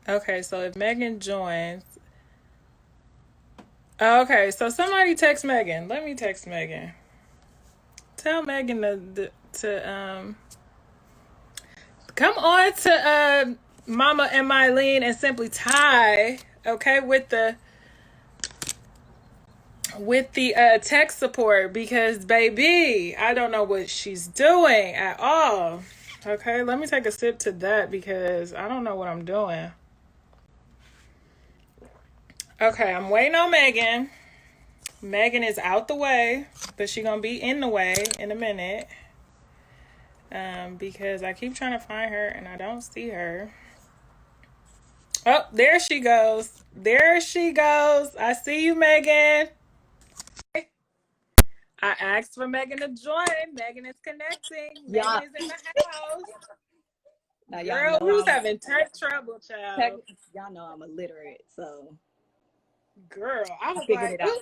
Okay, so if Megan joins, okay, so somebody text Megan. Let me text Megan. Tell Megan to come on to Mama and Mylene and Simply Ty. Okay, with the tech support because baby, I don't know what she's doing at all. Okay, let me take a sip to that because I don't know what I'm doing. Okay, I'm waiting on Megan. Megan is out the way, but she gonna be in the way in a minute. Because I keep trying to find her and I don't see her. Oh, there she goes. There she goes. I see you, Megan. I asked for Megan to join. Megan is connecting. Megan Y'all, is in the house. now y'all Girl, know we was I'm having tech trouble, tech, child. y'all know I'm illiterate, so Girl, I I was figured like, it out. ooh,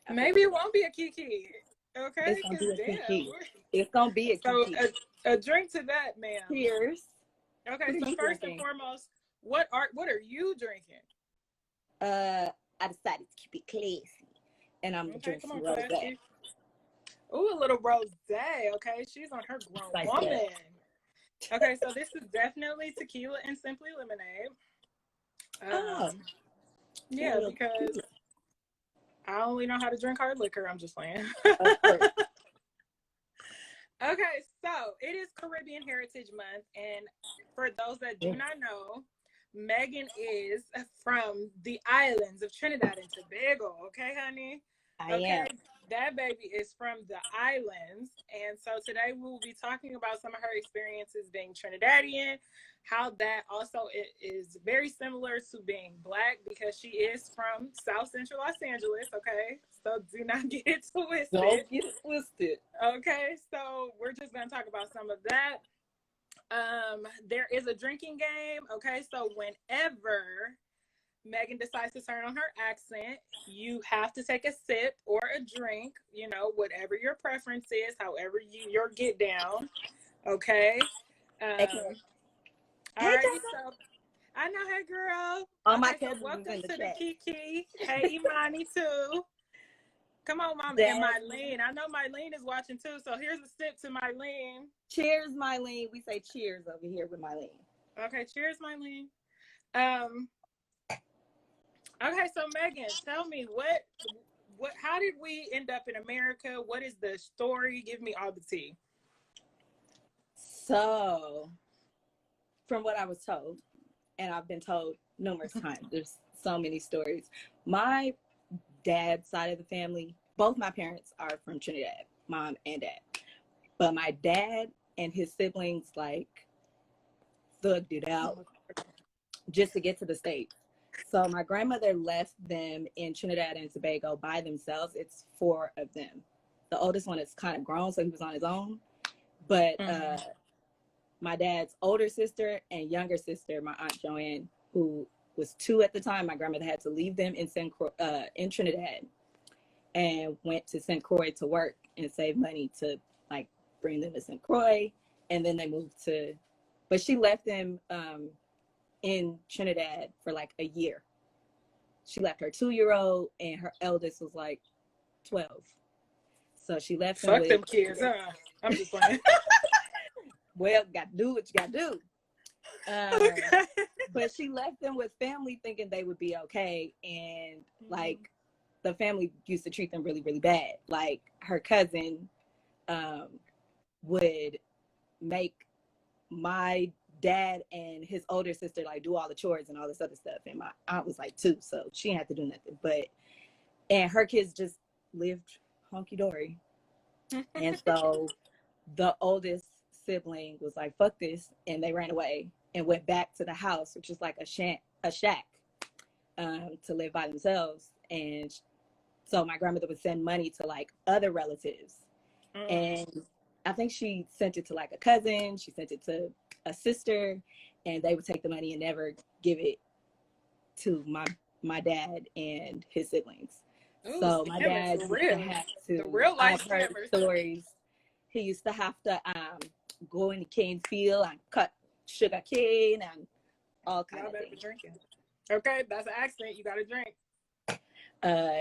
I figured maybe it it out. won't be a Kiki. Okay, It's gonna because be a damn. Kiki. It's gonna be a So Kiki. a drink to that, ma'am. Cheers. Okay, What are so you first and drinking? foremost, what are you drinking? I decided to keep it classy, and I'm gonna Okay, drink come some on, rosé. classy. Ooh, a little rose. Okay, she's on her grown Like that. woman. Okay, so this is definitely tequila and simply lemonade. Oh, Um, yeah, little because tequila. I only know how to drink hard liquor. I'm just playing. Of course. Okay, so it is Caribbean Heritage Month, and for those that do not know, Megan is from the islands of Trinidad and Tobago. Okay, honey. I am. Okay, that baby is from the islands, and so today we will be talking about some of her experiences being Trinidadian, how that also is very similar to being Black because she is from South Central Los Angeles. Okay, so do not get it twisted. Don't get it twisted. Okay, so we're just gonna talk about some of that. There is a drinking game. Okay, so whenever Megan decides to turn on her accent, you have to take a sip or a drink, whatever your preference is, however your get down. Okay. Okay. Um, all Hey, righty, Jessica. so I know, hey girl. All my Okay, so cousins is welcome in the to the chat. Kiki. Hey Imani too. Come on, Mama, and Jasmine. Mylene. I know Mylene is watching too, so here's a sip to Mylene. Cheers, Mylene. We say cheers over here with Mylene. Okay, cheers, Mylene. Um, okay, so Megan, tell me how did we end up in America? What is the story? Give me all the tea. So, from what I was told, and I've been told numerous times, there's so many stories. My dad's side of the family, both my parents are from Trinidad, mom and dad. But my dad and his siblings like thugged it out just to get to the States. So my grandmother left them in Trinidad and Tobago by themselves. It's four of them. The oldest one is kind of grown, so he was on his own. But my dad's older sister and younger sister, my aunt Joanne, who was two at the time, my grandmother had to leave them in Trinidad and went to St. Croix to work and save money to like bring them to St. Croix. And then they moved to, but she left them in Trinidad for like a year. She left her 2-year-old and her eldest was like 12. So she left them Fuck with, them kids, huh? I'm just playing. well, got to do what you got to do. Okay. But she left them with family thinking they would be okay. And like the family used to treat them really, really bad. Like her cousin would make my dad and his older sister like do all the chores and all this other stuff. And my aunt was like 2, so she didn't have to do nothing. And her kids just lived honky dory. And so the oldest sibling was like, fuck this. And they ran away and went back to the house, which is like a shack to live by themselves. And so my grandmother would send money to like other relatives. And I think she sent it to like a cousin, she sent it to a sister, and they would take the money and never give it to my dad and his siblings. Ooh, So my scamming dad for used to real. have The to, real life I've heard scammers. stories, he used to have to go in the cane field and cut sugar cane and all kind Y'all of better be things. drinking. Okay, that's an accent. You got to drink.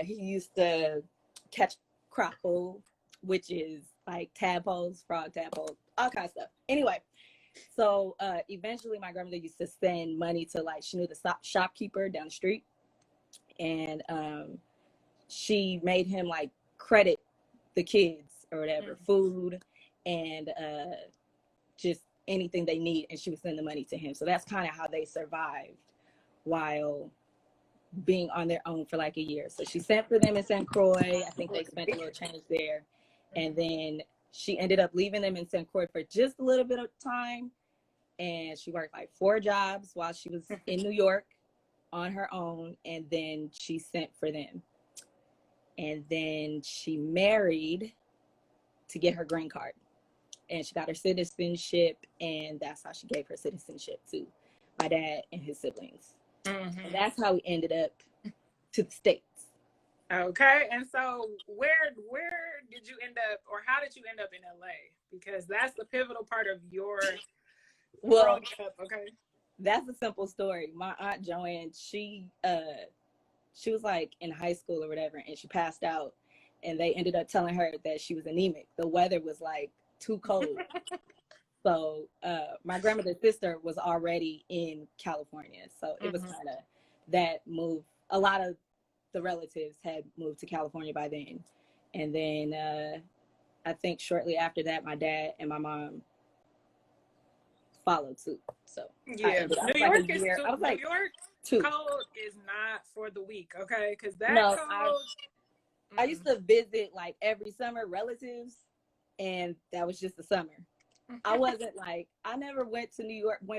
He used to catch crackle, which is like tadpoles, frog tadpoles, all kinds of stuff. Anyway, so eventually my grandmother used to send money to like, she knew the shopkeeper down the street, and she made him like credit the kids or whatever, food and just anything they need, and she would send the money to him. So that's kind of how they survived while being on their own for like a year. So she sent for them in St. Croix. I think they spent a little change there. And then she ended up leaving them in St. Croix for just a little bit of time. And she worked like 4 jobs while she was in New York on her own. And then she sent for them. And then she married to get her green card. And she got her citizenship. And that's how she gave her citizenship to my dad and his siblings. And that's how we ended up to the States. Okay, and so where did you end up, or how did you end up in LA? Because that's the pivotal part of your growing up. Okay, that's a simple story. My aunt Joanne, she was like in high school or whatever, and she passed out, and they ended up telling her that she was anemic. The weather was like too cold. So my grandmother's sister was already in California, so it was kind of that move. A lot of the relatives had moved to California by then, and then I think shortly after that, my dad and my mom followed suit. So yeah, New York is too. New York cold is not for the weak. Okay, because that cold. I used to visit like every summer relatives, and that was just the summer. I wasn't like, I never went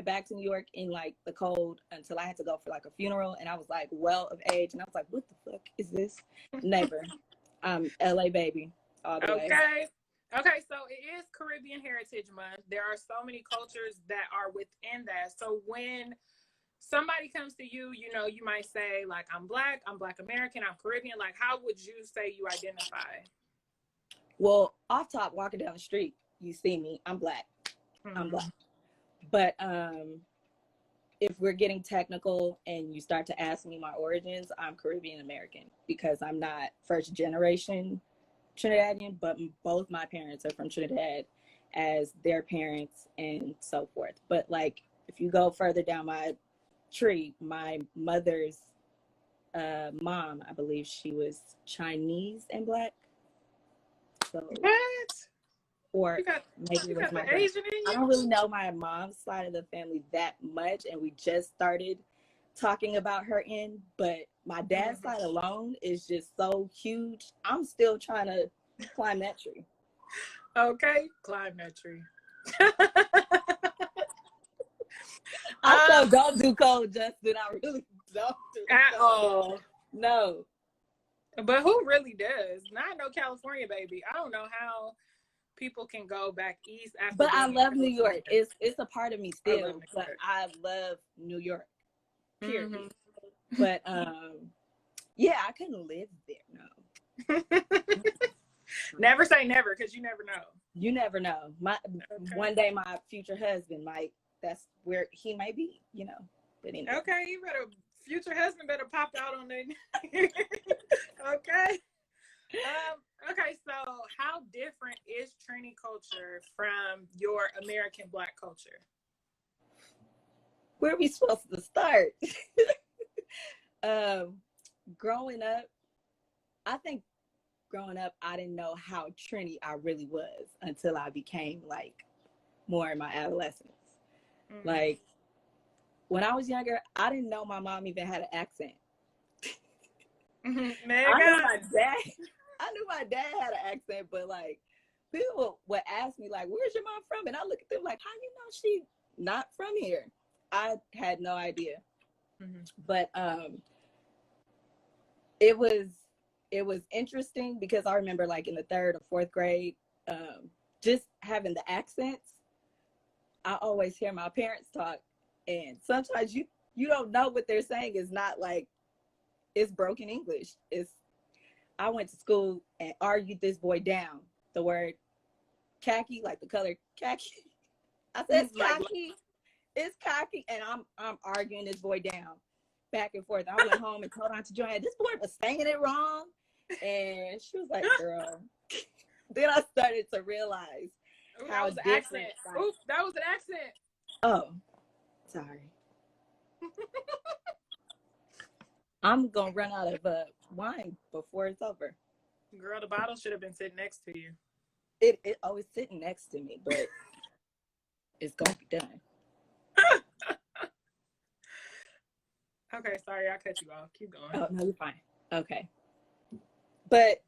back to New York in like the cold until I had to go for like a funeral, and I was like well of age, and I was like, what the fuck is this? Never. LA baby all the way. Okay, so it is Caribbean Heritage Month. There are so many cultures that are within that. So when somebody comes to you, you know, you might say like, I'm Black American, I'm Caribbean. Like, how would you say you identify? Well, off top, walking down the street, you see me, I'm Black. I'm Black. But if we're getting technical and you start to ask me my origins, I'm Caribbean American, because I'm not first generation Trinidadian, but both my parents are from Trinidad as their parents and so forth. But like, if you go further down my tree, my mother's mom, I believe she was Chinese and Black. So what? Or maybe it was my dad. I don't really know my mom's side of the family that much, and we just started talking about her end, but my dad's side alone is just so huge. I'm still trying to climb that tree. Okay, climb that tree. I don't do cold, Justin. I really don't do at all. No. But who really does? Not no California baby. I don't know how people can go back east after. But I love New York. It's a part of me still. But I love New York. Period. But yeah, I couldn't live there. No. Never say never, because you never know. You never know. One day my future husband might. That's where he might be. You know. But anyway. Okay, you better. Future husband better pop out on the. Okay. Okay, so how different is Trini culture from your American Black culture? Where are we supposed to start? Growing up, I think I didn't know how Trini I really was until I became like more in my adolescence. Like when I was younger, I didn't know my mom even had an accent. I knew my dad had an accent, but like people would ask me like, where's your mom from? And I look at them like, how you know she not from here? I had no idea. But it was interesting because I remember like in the 3rd or 4th grade, just having the accents. I always hear my parents talk, and sometimes you don't know what they're saying. Is not like it's broken English. I went to school and argued this boy down. The word khaki, like the color khaki. I said khaki. It's cocky, and I'm arguing this boy down, back and forth. I went home and told Auntie Joanne, this boy was saying it wrong, and she was like, "Girl." Then I started to realize Ooh, how that was an different. accent. Like, Ooh, that was an accent. oh, sorry. I'm gonna run out of wine before it's over. Girl, the bottle should have been sitting next to you. It always sitting next to me, but it's gonna be done. Okay, sorry, I cut you off. Keep going. Oh no, you're fine. Okay, but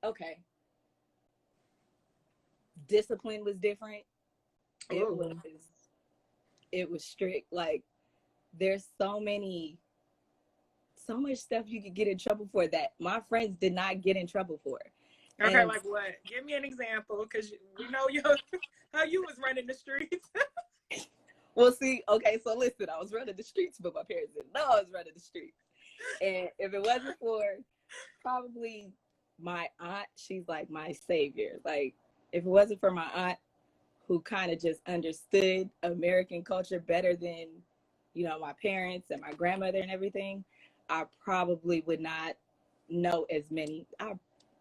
okay. Discipline was different. Ooh. It was strict. Like there's so much stuff you could get in trouble for that my friends did not get in trouble for. Okay, And like what? Give me an example, because we know how you was running the streets. well, see, okay, so listen, I was running the streets, but my parents didn't know I was running the streets. And if it wasn't for probably my aunt, she's like my savior. Like if it wasn't for my aunt, who kind of just understood American culture better than, my parents and my grandmother and everything, I probably would not know as many. I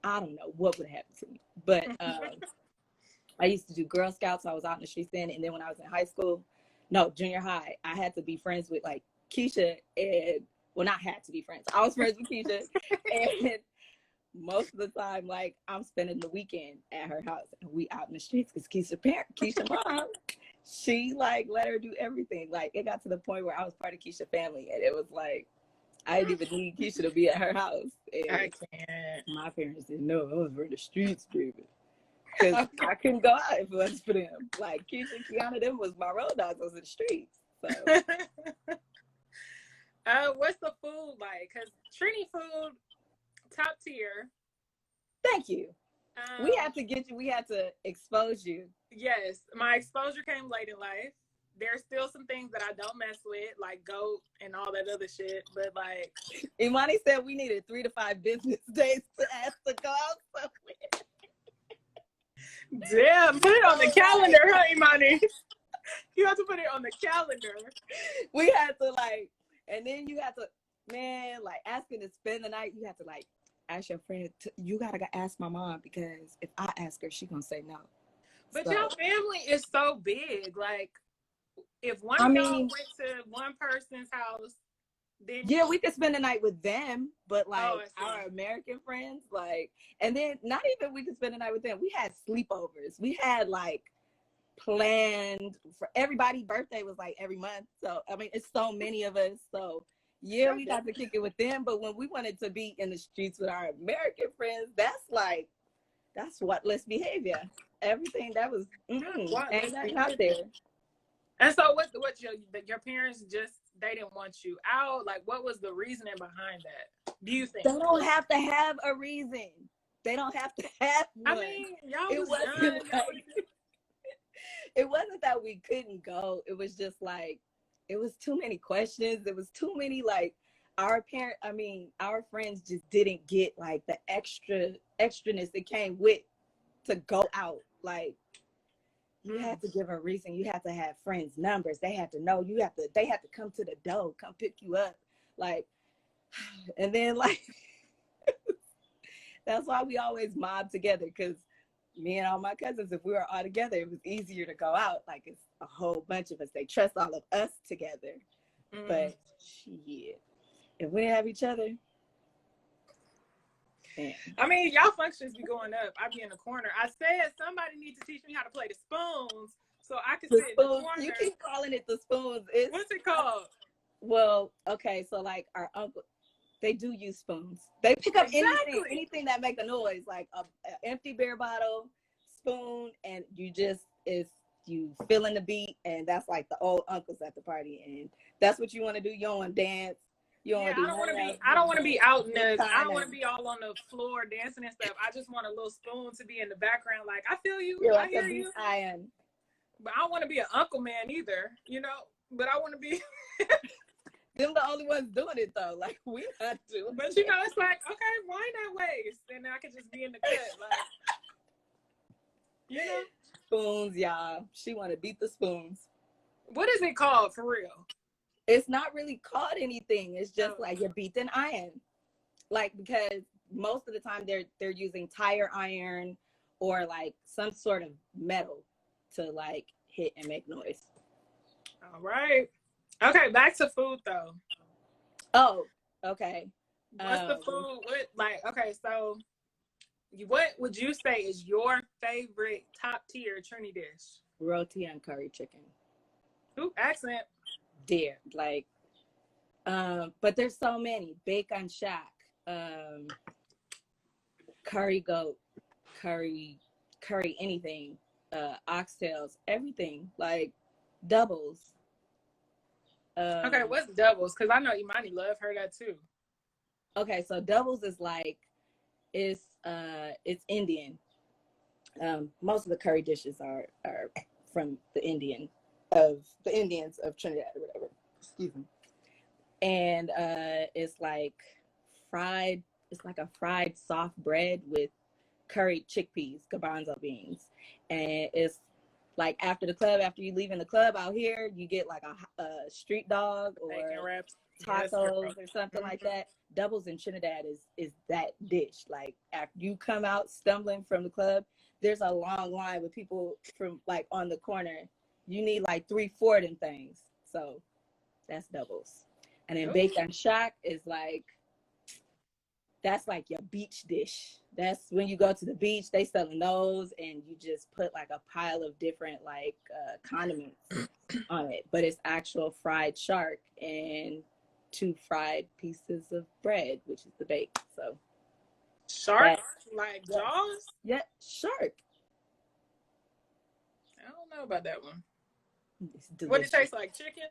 don't know what would happen to me. But I used to do Girl Scouts. So I was out in the streets then. And then when I was in high school, no, junior high, I had to be friends with like Keisha and, well, not had to be friends. I was friends with Keisha. And most of the time, like I'm spending the weekend at her house and we out in the streets because Keisha mom, she like let her do everything. Like it got to the point where I was part of Keisha family and it was like I didn't even need Keisha to be at her house. And I can't. my parents didn't know I was running the streets, baby. Because I couldn't go out if it wasn't for them. Like Keisha and Kiana, them was my road dogs. I was in the streets. So what's the food like? Because Trini food, top tier. thank you. We had to get you. We had to expose you. Yes, my exposure came late in life. There's still some things that I don't mess with, like goat and all that other shit. But like, Imani said we needed 3 to 5 business days to ask to go out somewhere. Damn, put it on the calendar, huh, Imani? You have to put it on the calendar. We had to like, and then you had to, man, like asking to spend the night. You have to like ask your friend. You gotta ask my mom because if I ask her, she gonna say no. But so, your family is so big. Like, if one of y'all went to one person's house, then yeah, we could spend the night with them. But like our American friends, like, and then not even we could spend the night with them. We had sleepovers. We had like planned for everybody. Birthday was like every month. So I mean, it's so many of us. So yeah, we got to kick it with them. But when we wanted to be in the streets with our American friends, that's whatless behavior. Everything that was ain't nothing out there. And so what your parents just, they didn't want you out? Like, what was the reasoning behind that, do you think? They don't have to have a reason. They don't have to have one. I mean, y'all was done. It wasn't that we couldn't go. It was just like, it was too many questions. It was too many, like, our friends just didn't get like the extraness that came with to go out. Like, you had to give a reason. You had to have friends' numbers. They had to know. They had to come to the door, come pick you up. Like, and then like, that's why we always mob together, because me and all my cousins, if we were all together, it was easier to go out. Like, it's a whole bunch of us. They trust all of us together. But shit, if we didn't have each other, man. I mean, y'all functions be going up. I be in the corner. I said somebody needs to teach me how to play the spoons so I can sit in the corner. You keep calling it the spoons. What's it called? Well, okay, so like our uncle, they do use spoons. They pick up anything that make a noise, like an empty beer bottle, spoon, and you fill in the beat, and that's like the old uncles at the party, and that's what you want to do. You don't want to dance. I don't want to be out in the. I don't want to be all on the floor dancing and stuff. I just want a little spoon to be in the background. Like, I feel you. You're I like hear you. But I don't want to be an uncle man either, But I want to be. Them the only ones doing it though. Like, we not doing. But it's like, okay, why not waste? And I can just be in the cut, like, spoons, y'all. She want to beat the spoons. What is it called for real? It's not really called anything. It's just like you're beat in iron. Like, because most of the time they're using tire iron or like some sort of metal to like hit and make noise. All right. Okay, back to food though. Oh, okay. What's the food? Okay, so what would you say is your favorite top tier Trini dish? Roti and curry chicken. Ooh, accent. Dear, like, but there's so many. Bacon shack, curry goat, curry anything, oxtails, everything, like doubles. Okay, what's doubles? Because I know Imani love her that too. Okay, so doubles is like it's Indian. Most of the curry dishes are from the Indians of Trinidad or whatever. Excuse me. And it's like fried. It's like a fried soft bread with curried chickpeas, garbanzo beans, and it's like after you leave in the club out here, you get like a street dog or tacos or something like that. Doubles in Trinidad is that dish. Like after you come out stumbling from the club, there's a long line with people from like on the corner. You need like 3-4 of them things. So that's doubles. And then bacon shack is like, that's like your beach dish. That's when you go to the beach, they selling those, and you just put like a pile of different like condiments on it. But it's actual fried shark and 2 fried pieces of bread, which is the bake. So shark, like Jaws? Yeah, shark. I don't know about that one. What it tastes like? Chicken?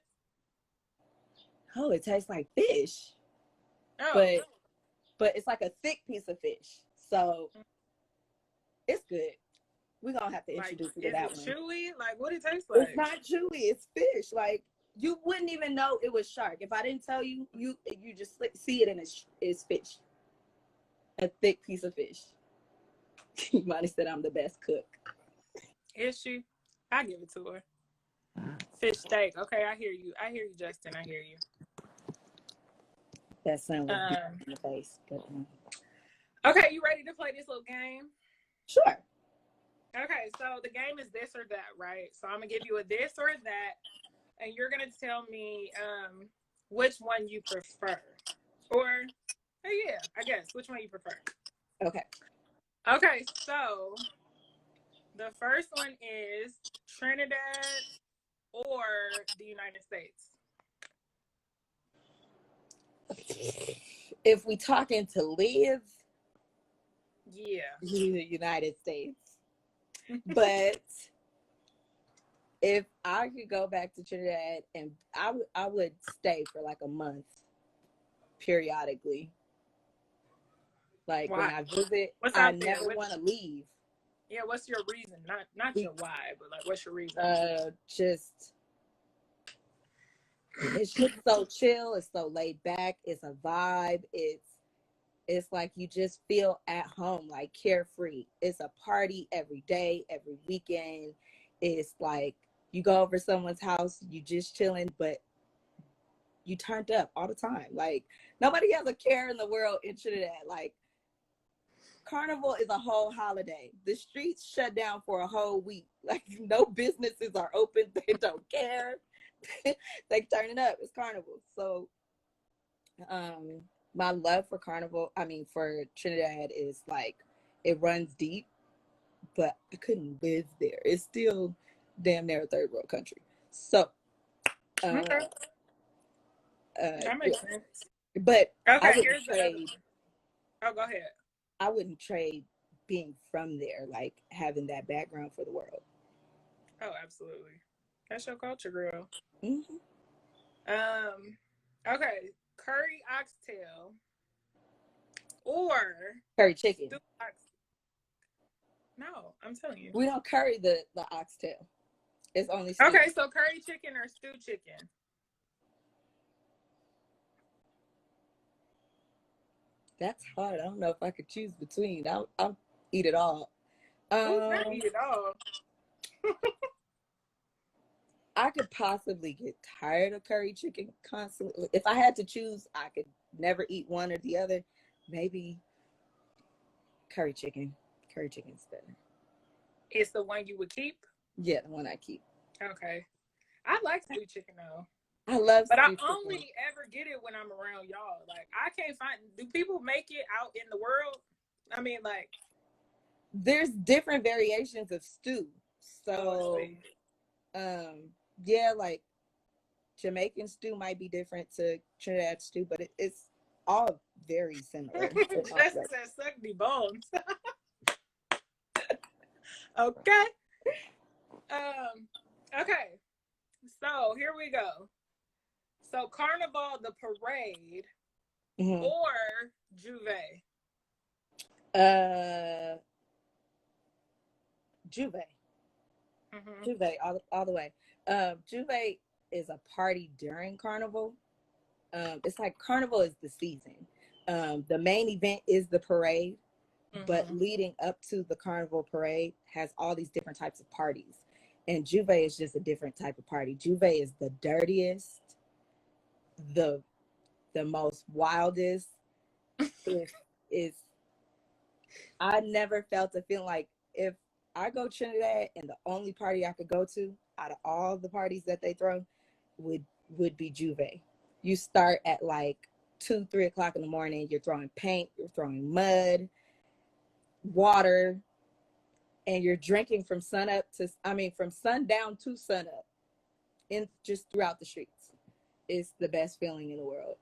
Oh, it tastes like fish. Oh. But it's like a thick piece of fish. So it's good. We're going to have to introduce you to that one. Is it chewy? Like, what it tastes like? It's not chewy. It's fish. Like, you wouldn't even know it was shark. If I didn't tell you, you just see it and it's fish. A thick piece of fish. You might have said I'm the best cook. Is she? I give it to her. Fish steak. Okay, I hear you. Justin. I hear you. That sounds like in the face. But, okay, you ready to play this little game? Sure. Okay, so the game is this or that, right? So I'm gonna give you a this or a that, and you're gonna tell me which one you prefer, or yeah, I guess which one you prefer. Okay. Okay, so the first one is Trinidad or the United States. If we talking to live, yeah, the United States. But if I could go back to Trinidad, and I would stay for like a month periodically. Like why? when I visit, I never want to leave. Yeah, what's your reason? Not your why, but like what's your reason? It's just so chill. It's so laid back. It's a vibe. It's like you just feel at home, like carefree. It's a party every day, every weekend. It's like you go over someone's house, you just chilling, but you turned up all the time. Like nobody has a care in the world in Trinidad. Like Carnival is a whole holiday. The streets shut down for a whole week. Like no businesses are open. They don't care. They turning up. It's Carnival. So my love for for Trinidad is like, it runs deep, but I couldn't live there. It's still damn near a third world country. So, that makes sense. But okay, I wouldn't trade. Oh, go ahead. I wouldn't trade being from there, like having that background for the world. Oh, absolutely. That's your culture, girl. Mm-hmm. Okay, curry oxtail or curry chicken. No, I'm telling you. We don't curry the oxtail. It's only stew. Okay, so curry chicken or stewed chicken? That's hard. I don't know if I could choose between. I'll eat it all. Not eat it all. I could possibly get tired of curry chicken constantly. If I had to choose, I could never eat one or the other. Maybe curry chicken. Curry chicken's better. It's the one you would keep? Yeah, the one I keep. Okay. I like stew chicken though. I love But I stew chicken. only ever get it when I'm around y'all. Like I can't find. Do people make it out in the world? I mean, like There's different variations of stew. let's So, see. yeah, like Jamaican stew might be different to Trinidad stew, but it's all very similar. Jessica said, "Suck the bones." Okay. Okay. So here we go. So Carnival, the parade, Mm-hmm. or Juve. Uh, Juve. Mm-hmm. Juve all the way. Juve is a party during Carnival. It's like Carnival is the season. The main event is the parade, but Mm-hmm. leading up to the Carnival parade has all these different types of parties. And Juve is just a different type of party. Juve is the dirtiest, the most wildest. If is I never felt a feeling like if I go Trinidad and the only party I could go to out of all the parties that they throw would be Juve. You start at like 2, 3 o'clock in the morning. You're throwing paint, you're throwing mud, water, and you're drinking from from sundown to sunup, in just throughout the streets. It's the best feeling in the world.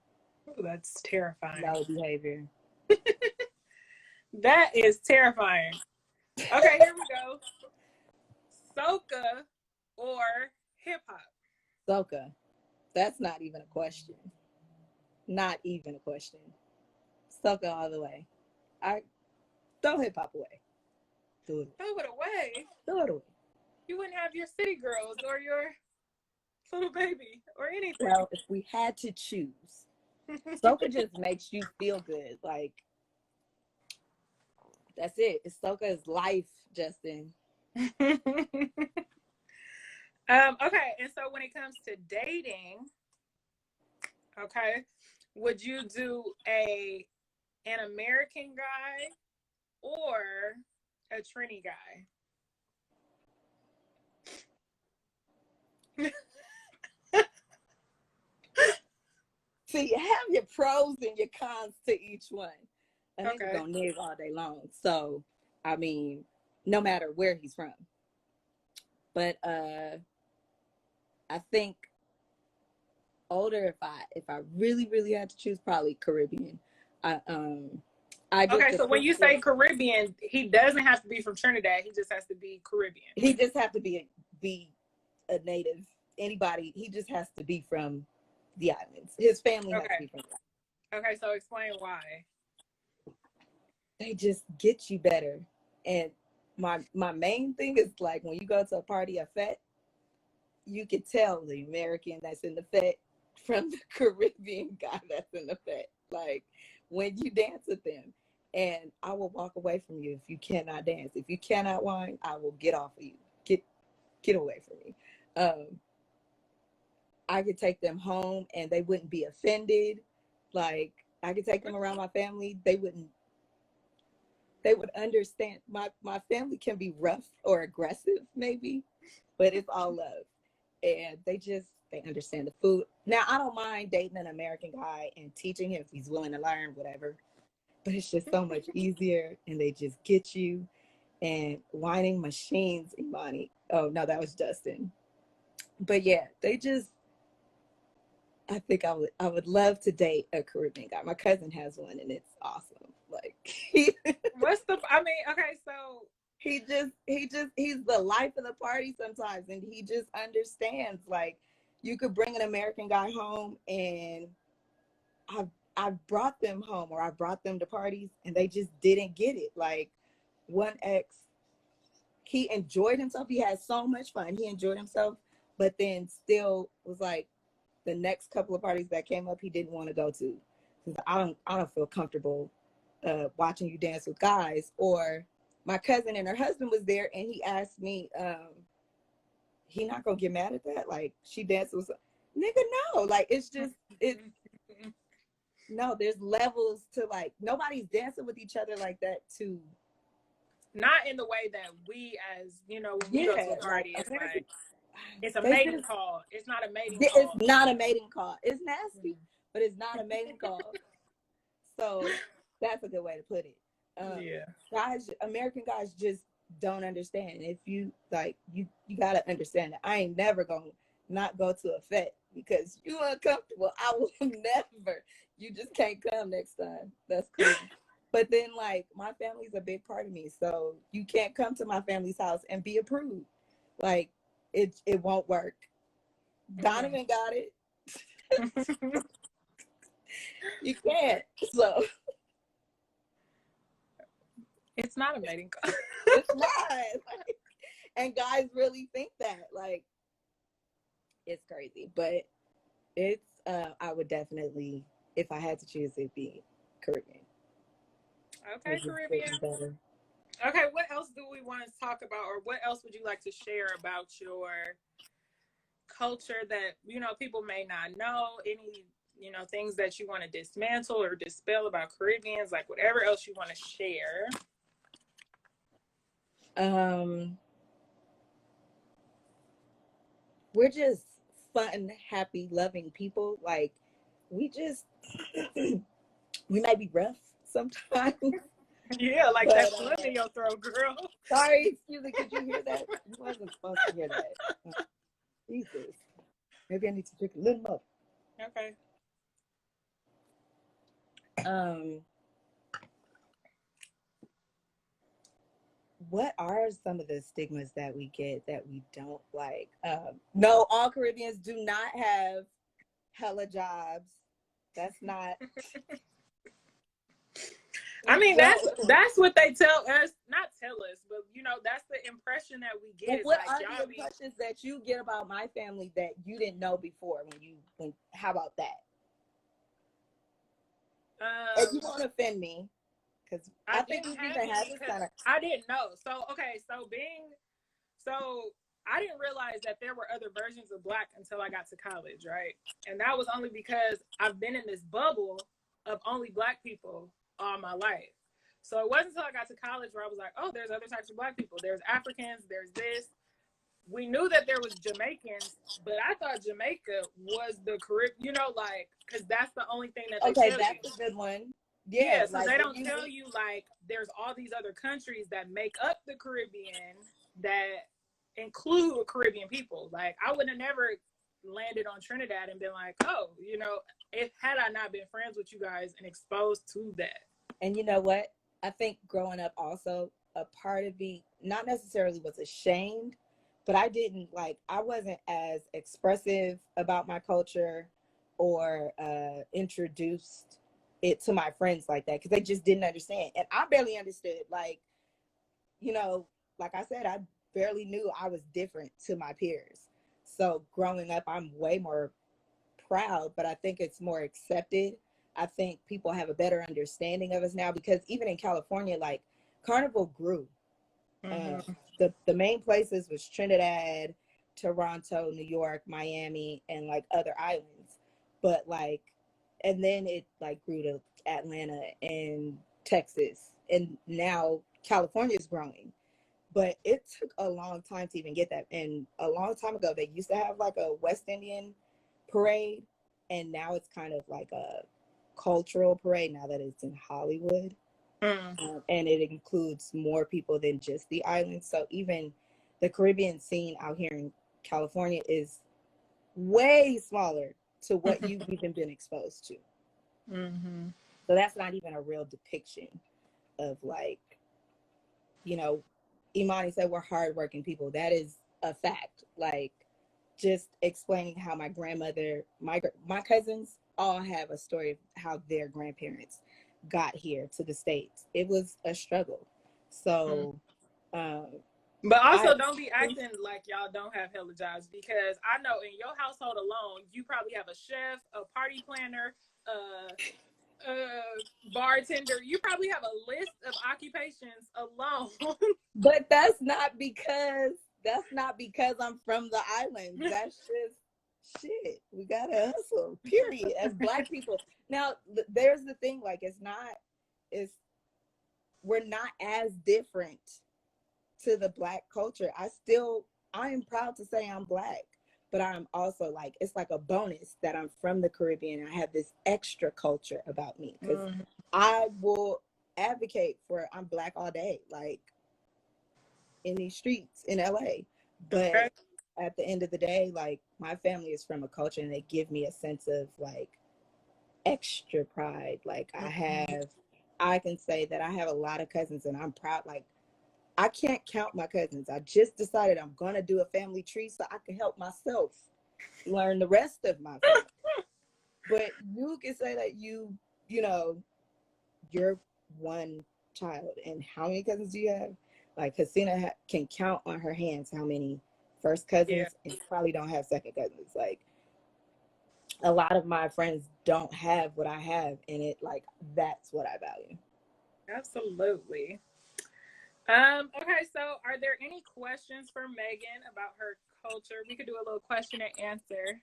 Ooh, that's terrifying. No behavior. That is terrifying. Okay, here we go. Soca or hip hop. Soca. That's not even a question. Not even a question. Soca all the way. I throw hip hop away. Throw it. Throw it away. Throw it away. You wouldn't have your city girls or your little baby or anything. Well, if we had to choose, Soca just makes you feel good. Like that's it. It's Soca's life, Justin. Okay, and so when it comes to dating, okay, would you do an American guy or a Trini guy? See, you have your pros and your cons to each one. I think Okay. we're gonna live all day long. So, I mean, no matter where he's from. But I think older if I really really had to choose, probably Caribbean. I I get Okay, the so when you say Caribbean, he doesn't have to be from Trinidad. He just has to be Caribbean. he just have to be a native. Anybody, he just has to be from the islands. His family has to Okay. be from the islands. Okay, so explain why. They just get you better. And my main thing is like when you go to a party, a fete, you can tell the American that's in the fete from the Caribbean guy that's in the fete. Like when you dance with them, and I will walk away from you if you cannot dance. If you cannot whine, I will get off of you. Get away from me. I could take them home and they wouldn't be offended. Like I could take them around my family. They would understand. My family can be rough or aggressive maybe, but it's all love. And they understand the food. Now I don't mind dating an American guy and teaching him if he's willing to learn, whatever. But it's just so much easier and they just get you. And whining machines, Imani. Oh no, that was Justin. But yeah, I think I would love to date a Caribbean guy. My cousin has one and it's awesome. Like Okay, so he's the life of the party sometimes, and he just understands. Like you could bring an American guy home, and I've brought them home or I brought them to parties and they just didn't get it. Like one ex, he enjoyed himself. He had so much fun. He enjoyed himself, but then still was like the next couple of parties that came up, he didn't want to go to. I don't feel comfortable watching you dance with guys. Or my cousin and her husband was there, and he asked me, he not gonna get mad at that. Like she danced with nigga, no. Like it's just it's no, there's levels to like nobody's dancing with each other like that to not in the way that we as when we go to a party, it's American, like it's a mating call. It's not a mating call. It's not a mating call. It's nasty, but it's not a mating call. So that's a good way to put it. Guys, American guys just don't understand. If you like, you gotta understand that I ain't never gonna not go to a fete because you uncomfortable. I will never. You just can't come next time. That's crazy. But then, like, my family's a big part of me, so you can't come to my family's house and be approved. Like, it won't work. Donovan got it. You can't. So it's not a mating call. It's not. Like, and guys really think that. Like, it's crazy. But it's I would definitely, if I had to choose, it'd be Caribbean. Okay, Caribbean. Okay, what else do we want to talk about, or what else would you like to share about your culture that people may not know? Any things that you want to dismantle or dispel about Caribbeans, like whatever else you want to share. We're just fun, happy, loving people. Like we just we might be rough sometimes. Yeah, like that fluid in your throat, girl. Sorry, excuse me. Did you hear that? You wasn't supposed to hear that. Jesus. Maybe I need to drink a little more. Okay. What are some of the stigmas that we get that we don't like? No, all Caribbeans do not have hella jobs. That's not. I mean, that's what they tell us. Not tell us, but that's the impression that we get. Well, what are the impressions that you get about my family that you didn't know before? How about that? If you won't offend me, because I think we've even had this kind of. I didn't know. So I didn't realize that there were other versions of Black until I got to college, right? And that was only because I've been in this bubble of only Black people all my life. So it wasn't until I got to college where I was like, oh, there's other types of Black people. There's Africans, there's this. We knew that there was Jamaicans, but I thought Jamaica was the Caribbean, because that's the only thing that they tell you. Okay, that's a good one. Yeah, so they don't tell you, like, there's all these other countries that make up the Caribbean that include Caribbean people. Like, I would have never landed on Trinidad and been like, oh, had I not been friends with you guys and exposed to that. And you know what? I think growing up also, a part of me not necessarily was ashamed, but I wasn't as expressive about my culture or introduced it to my friends like that because they just didn't understand. And I barely understood. Like I said, I barely knew I was different to my peers. So growing up, I'm way more proud, but I think it's more accepted. I think people have a better understanding of us now because even in California, like Carnival grew. Mm-hmm. The main places was Trinidad, Toronto, New York, Miami, and like other islands. But and then it grew to Atlanta and Texas, and now California is growing. But it took a long time to even get that. And a long time ago, they used to have like a West Indian parade, and now it's kind of like a cultural parade now that it's in Hollywood. And it includes more people than just the islands. So even the Caribbean scene out here in California is way smaller to what you've even been exposed to. Mm-hmm. So that's not even a real depiction of Imani said we're hardworking people. That is a fact. Like just explaining how my grandmother, my cousins all have a story of how their grandparents got here to the States. It was a struggle. So, but also don't be acting like y'all don't have hella jobs, because I know in your household alone, you probably have a chef, a party planner, bartender. You probably have a list of occupations alone. But that's not because That's not because I'm from the island. That's just shit. We gotta hustle. Period. As Black people. Now, there's the thing. Like, it's we're not as different to the Black culture. I am proud to say I'm Black, but I'm also like, it's like a bonus that I'm from the Caribbean and I have this extra culture about me, because I will advocate for I'm Black all day, like in these streets in LA. But at the end of the day, like, my family is from a culture and they give me a sense of like extra pride. Like, I can say that I have a lot of cousins and I'm proud. Like, I can't count my cousins. I just decided I'm going to do a family tree so I can help myself learn the rest of my family. But you can say that you know, you're one child. And how many cousins do you have? Like, Hasina can count on her hands how many first cousins, and probably don't have second cousins. Like, a lot of my friends don't have what I have, and it, like, that's what I value. Absolutely. Okay, so are there any questions for Megan about her culture? We could do a little question and answer.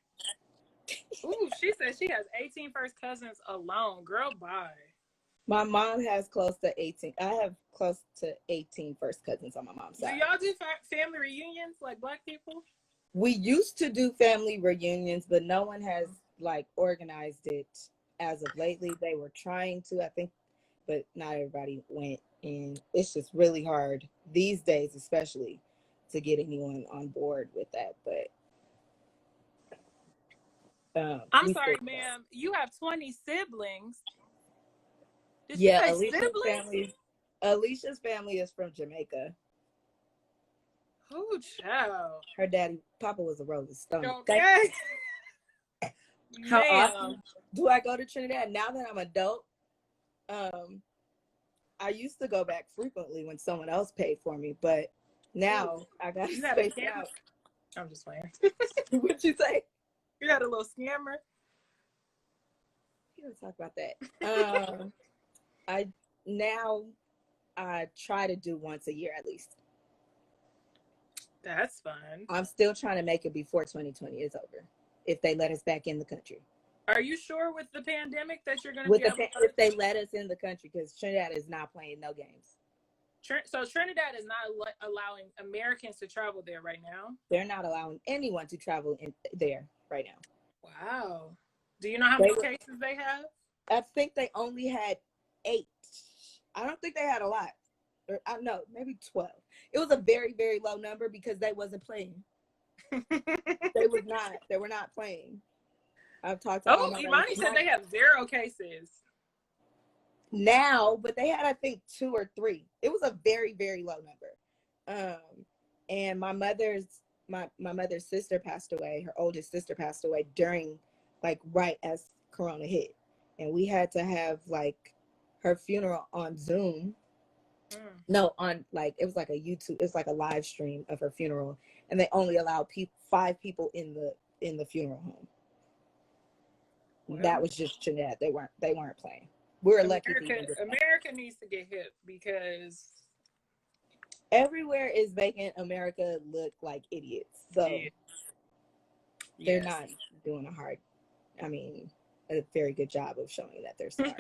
Ooh, she says she has 18 first cousins alone. Girl, bye. My mom has close to 18. I have close to 18 first cousins on my mom's side. Do y'all do family reunions like Black people? We used to do family reunions, but no one has like organized it as of lately. They were trying to, I think, but not everybody went. And it's just really hard these days, especially, to get anyone on board with that. But I'm sorry, ma'am. You have 20 siblings. Did yeah, you say siblings? Alicia's family is from Jamaica. Oh, child. Her Papa was a Rolling Stone. Okay. How often do I go to Trinidad now that I'm adult? I used to go back frequently when someone else paid for me, but now I got to space out. I'm just playing. What'd you say? You got a little scammer. You don't talk about that. I try to do once a year at least. That's fun. I'm still trying to make it before 2020 is over, if they let us back in the country. Are you sure with the pandemic that you're going to be able to? If they let us in the country, because Trinidad is not playing no games. So Trinidad is not allowing Americans to travel there right now? They're not allowing anyone to travel in there right now. Wow. Do you know how many cases they have? I think they only had 8. I don't think they had a lot. Or no, maybe 12. It was a very, very low number because they wasn't playing. They were not playing. I've talked to Imani said they have 0 cases now, but they had, I think, 2 or 3. It was a very, very low number. And my mother's sister passed away. Her oldest sister passed away during, like, right as Corona hit, and we had to have like her funeral on Zoom. No, on, like, it was like a YouTube. It's like a live stream of her funeral, and they only allowed 5 people in the funeral home. Well, that was just Trinidad. They weren't playing. We were lucky. America needs to get hip, because everywhere is making America look like idiots. So they're not doing a very good job of showing that they're smart.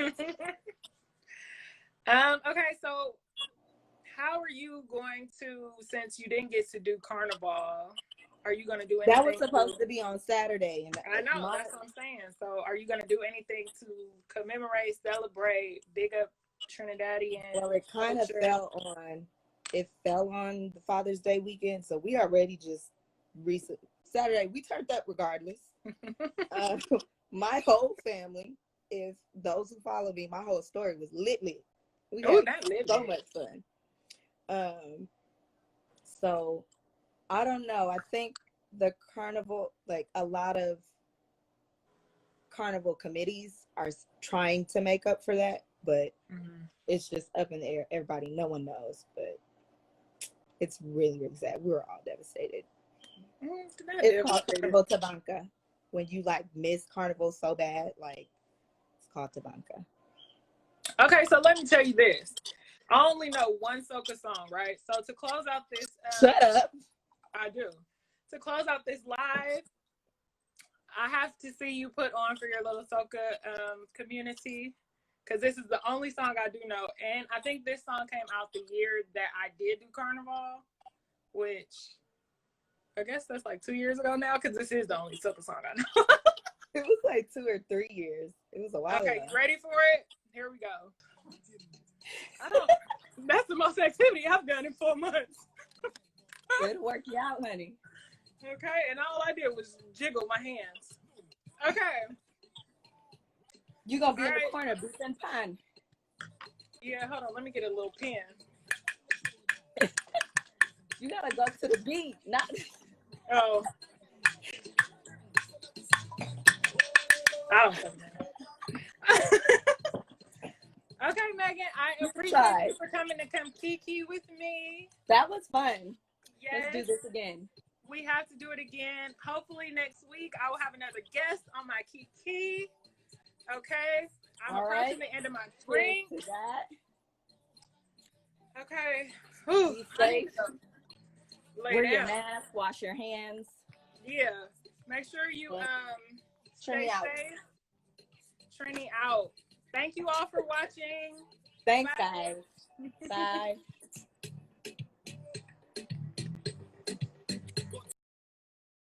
Okay, so how are you going to, since you didn't get to do Carnival, are you going to do anything? That was supposed to be on Saturday. And I know, that's what I'm saying. So are you going to do anything to commemorate, celebrate, big up Trinidadian? Well, it kind of fell on the Father's Day weekend. So we already just Saturday, we turned up regardless. My whole family, if those who follow me, my whole story was lit. We had so much fun. So I don't know. I think the carnival, like, a lot of carnival committees are trying to make up for that, but it's just up in the air. No one knows, but it's really, really sad. We were all devastated. It's called Carnival Tabanca. When you, like, miss Carnival so bad, like, it's called Tabanca. Okay, so let me tell you this. I only know one soca song, right? So to close out this... Shut up. I do. To close out this live, I have to see you put on for your little soca community, because this is the only song I do know. And I think this song came out the year that I did do Carnival, which I guess that's like 2 years ago now, because this is the only soca song I know. It was like 2 or 3 years. It was a while Okay, ago. you ready for it? Here we go. That's the most activity I've done in 4 months. It'll work you out, honey. Okay, and all I did was jiggle my hands. Okay. You gonna be All in the right. corner, boots and pan. Yeah, hold on. Let me get a little pen. You gotta go to the beat, not. Oh. I don't think Okay, Megan, I appreciate you for coming to come Kiki with me. That was fun. Yes. Let's do this again. We have to do it again. Hopefully next week I will have another guest on my Kiki. Okay. I'm approaching the end of my drink. Okay. Whew. Be safe. Wear down. your mask. Wash your hands. Yeah. Make sure you stay out. safe. Trini out. Thank you all for watching. Thanks, Bye. guys. Bye.